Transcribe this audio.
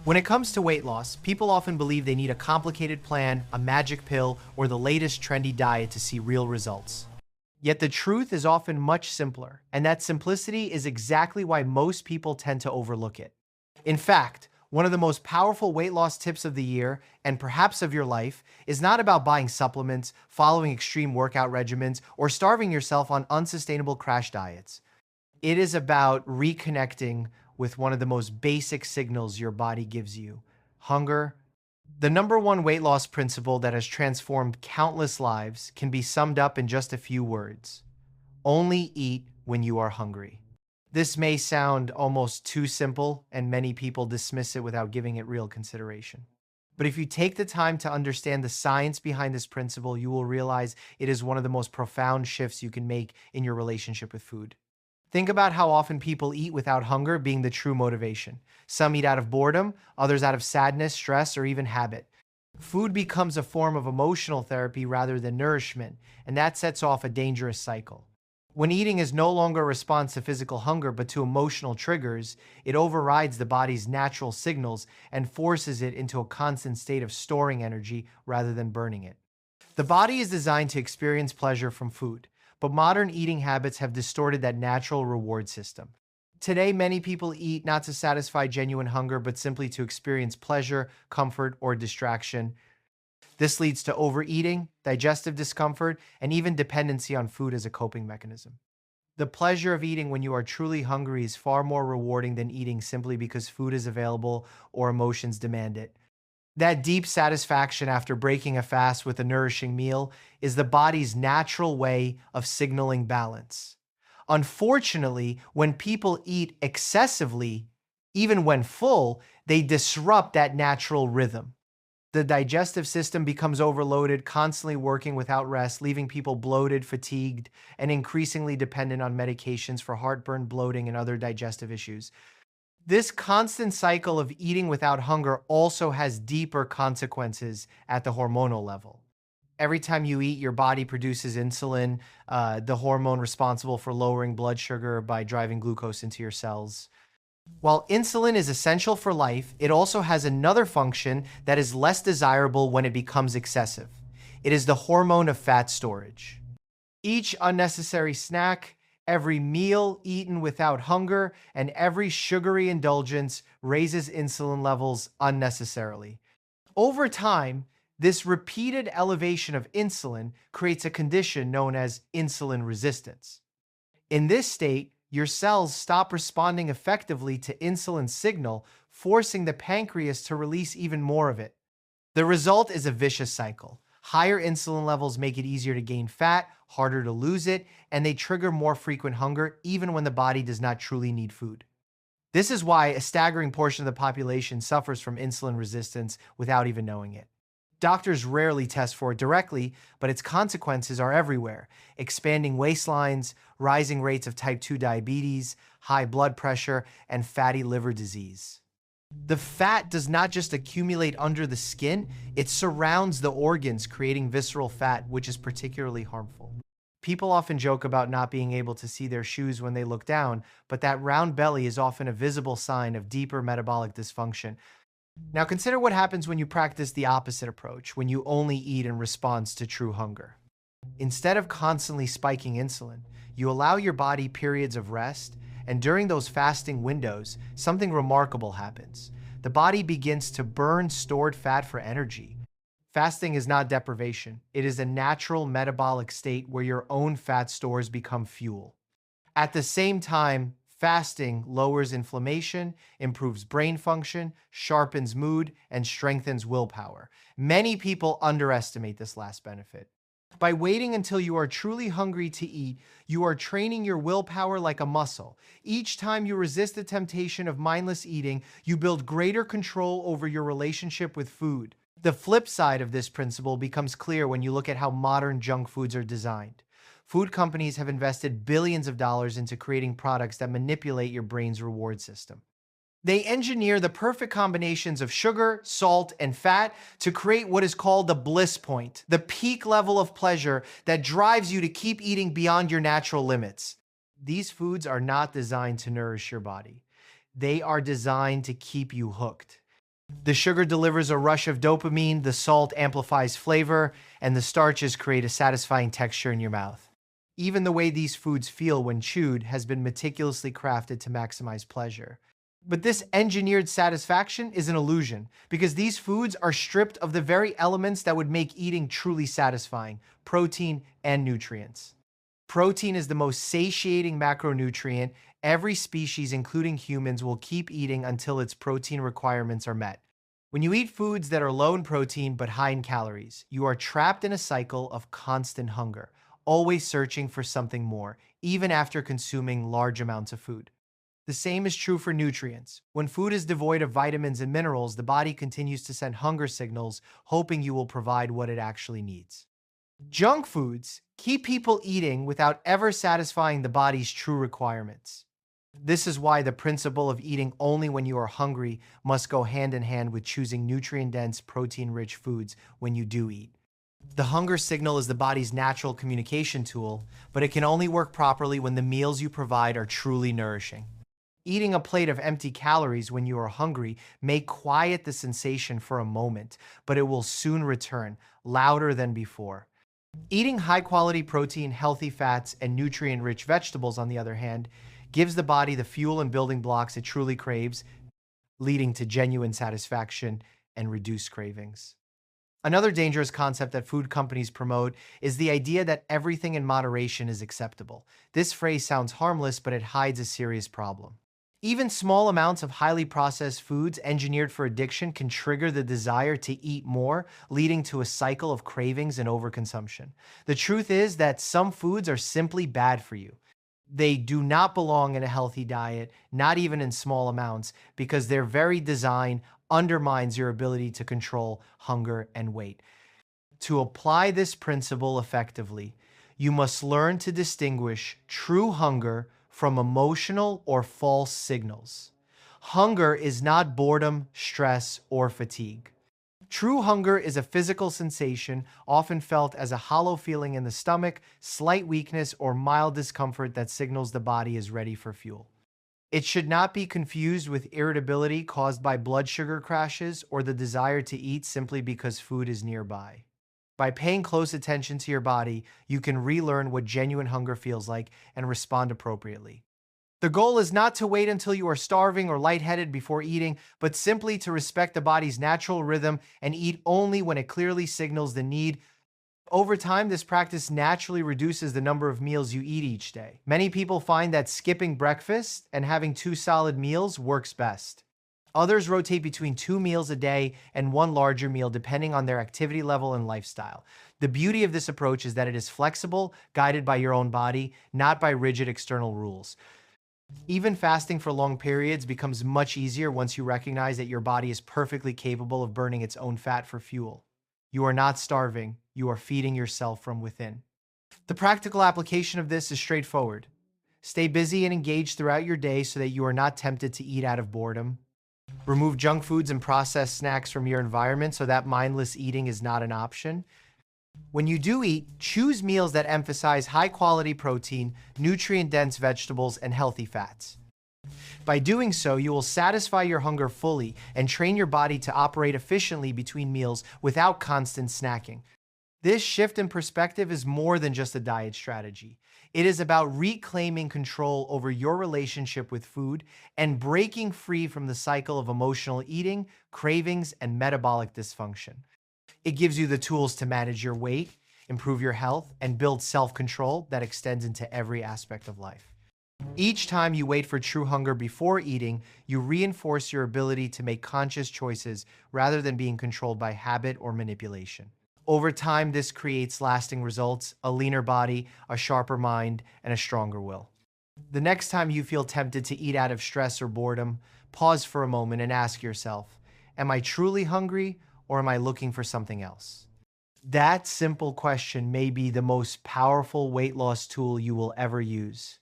When it comes to weight loss, people often believe they need a complicated plan, a magic pill, or the latest trendy diet to see real results. Yet the truth is often much simpler, and that simplicity is exactly why most people tend to overlook it. In fact, one of the most powerful weight loss tips of the year, and perhaps of your life, is not about buying supplements, following extreme workout regimens, or starving yourself on unsustainable crash diets. It is about reconnecting with one of the most basic signals your body gives you: hunger. The number one weight loss principle that has transformed countless lives can be summed up in just a few words: only eat when you are hungry. This may sound almost too simple, and many people dismiss it without giving it real consideration. But if you take the time to understand the science behind this principle, you will realize it is one of the most profound shifts you can make in your relationship with food. Think about how often people eat without hunger being the true motivation. Some eat out of boredom, others out of sadness, stress, or even habit. Food becomes a form of emotional therapy rather than nourishment, and that sets off a dangerous cycle. When eating is no longer a response to physical hunger but to emotional triggers, it overrides the body's natural signals and forces it into a constant state of storing energy rather than burning it. The body is designed to experience pleasure from food, but modern eating habits have distorted that natural reward system. Today, many people eat not to satisfy genuine hunger, but simply to experience pleasure, comfort, or distraction. This leads to overeating, digestive discomfort, and even dependency on food as a coping mechanism. The pleasure of eating when you are truly hungry is far more rewarding than eating simply because food is available or emotions demand it. That deep satisfaction after breaking a fast with a nourishing meal is the body's natural way of signaling balance. Unfortunately, when people eat excessively, even when full, they disrupt that natural rhythm. The digestive system becomes overloaded, constantly working without rest, leaving people bloated, fatigued, and increasingly dependent on medications for heartburn, bloating, and other digestive issues. This constant cycle of eating without hunger also has deeper consequences at the hormonal level. Every time you eat, your body produces insulin, the hormone responsible for lowering blood sugar by driving glucose into your cells. While insulin is essential for life, it also has another function that is less desirable when it becomes excessive. It is the hormone of fat storage. Each unnecessary snack, every meal eaten without hunger, and every sugary indulgence raises insulin levels unnecessarily. Over time, this repeated elevation of insulin creates a condition known as insulin resistance. In this state, your cells stop responding effectively to insulin signal, forcing the pancreas to release even more of it. The result is a vicious cycle. Higher insulin levels make it easier to gain fat, harder to lose it, and they trigger more frequent hunger even when the body does not truly need food. This is why a staggering portion of the population suffers from insulin resistance without even knowing it. Doctors rarely test for it directly, but its consequences are everywhere: expanding waistlines, rising rates of type 2 diabetes, high blood pressure, and fatty liver disease. The fat does not just accumulate under the skin, it surrounds the organs, creating visceral fat, which is particularly harmful. People often joke about not being able to see their shoes when they look down, but that round belly is often a visible sign of deeper metabolic dysfunction. Now consider what happens when you practice the opposite approach, when you only eat in response to true hunger. Instead of constantly spiking insulin, you allow your body periods of rest, and during those fasting windows, something remarkable happens. The body begins to burn stored fat for energy. Fasting is not deprivation. It is a natural metabolic state where your own fat stores become fuel. At the same time, fasting lowers inflammation, improves brain function, sharpens mood, and strengthens willpower. Many people underestimate this last benefit. By waiting until you are truly hungry to eat, you are training your willpower like a muscle. Each time you resist the temptation of mindless eating, you build greater control over your relationship with food. The flip side of this principle becomes clear when you look at how modern junk foods are designed. Food companies have invested billions of dollars into creating products that manipulate your brain's reward system. They engineer the perfect combinations of sugar, salt, and fat to create what is called the bliss point, the peak level of pleasure that drives you to keep eating beyond your natural limits. These foods are not designed to nourish your body. They are designed to keep you hooked. The sugar delivers a rush of dopamine, the salt amplifies flavor, and the starches create a satisfying texture in your mouth. Even the way these foods feel when chewed has been meticulously crafted to maximize pleasure. But this engineered satisfaction is an illusion because these foods are stripped of the very elements that would make eating truly satisfying: protein and nutrients. Protein is the most satiating macronutrient. Every species, including humans, will keep eating until its protein requirements are met. When you eat foods that are low in protein but high in calories, you are trapped in a cycle of constant hunger, always searching for something more, even after consuming large amounts of food. The same is true for nutrients. When food is devoid of vitamins and minerals, the body continues to send hunger signals, hoping you will provide what it actually needs. Junk foods keep people eating without ever satisfying the body's true requirements. This is why the principle of eating only when you are hungry must go hand in hand with choosing nutrient-dense, protein-rich foods when you do eat. The hunger signal is the body's natural communication tool, but it can only work properly when the meals you provide are truly nourishing. Eating a plate of empty calories when you are hungry may quiet the sensation for a moment, but it will soon return, louder than before. Eating high-quality protein, healthy fats, and nutrient-rich vegetables, on the other hand, gives the body the fuel and building blocks it truly craves, leading to genuine satisfaction and reduced cravings. Another dangerous concept that food companies promote is the idea that everything in moderation is acceptable. This phrase sounds harmless, but it hides a serious problem. Even small amounts of highly processed foods engineered for addiction can trigger the desire to eat more, leading to a cycle of cravings and overconsumption. The truth is that some foods are simply bad for you. They do not belong in a healthy diet, not even in small amounts, because their very design undermines your ability to control hunger and weight. To apply this principle effectively, you must learn to distinguish true hunger from emotional or false signals. Hunger is not boredom, stress, or fatigue. True hunger is a physical sensation, often felt as a hollow feeling in the stomach, slight weakness, or mild discomfort that signals the body is ready for fuel. It should not be confused with irritability caused by blood sugar crashes or the desire to eat simply because food is nearby. By paying close attention to your body, you can relearn what genuine hunger feels like and respond appropriately. The goal is not to wait until you are starving or lightheaded before eating, but simply to respect the body's natural rhythm and eat only when it clearly signals the need. Over time, this practice naturally reduces the number of meals you eat each day. Many people find that skipping breakfast and having 2 solid meals works best. Others rotate between 2 meals a day and one larger meal depending on their activity level and lifestyle. The beauty of this approach is that it is flexible, guided by your own body, not by rigid external rules. Even fasting for long periods becomes much easier once you recognize that your body is perfectly capable of burning its own fat for fuel. You are not starving, you are feeding yourself from within. The practical application of this is straightforward. Stay busy and engaged throughout your day so that you are not tempted to eat out of boredom. Remove junk foods and processed snacks from your environment so that mindless eating is not an option. When you do eat, choose meals that emphasize high-quality protein, nutrient-dense vegetables, and healthy fats. By doing so, you will satisfy your hunger fully and train your body to operate efficiently between meals without constant snacking. This shift in perspective is more than just a diet strategy. It is about reclaiming control over your relationship with food and breaking free from the cycle of emotional eating, cravings, and metabolic dysfunction. It gives you the tools to manage your weight, improve your health, and build self-control that extends into every aspect of life. Each time you wait for true hunger before eating, you reinforce your ability to make conscious choices rather than being controlled by habit or manipulation. Over time, this creates lasting results: a leaner body, a sharper mind, and a stronger will. The next time you feel tempted to eat out of stress or boredom, pause for a moment and ask yourself, am I truly hungry or am I looking for something else? That simple question may be the most powerful weight loss tool you will ever use.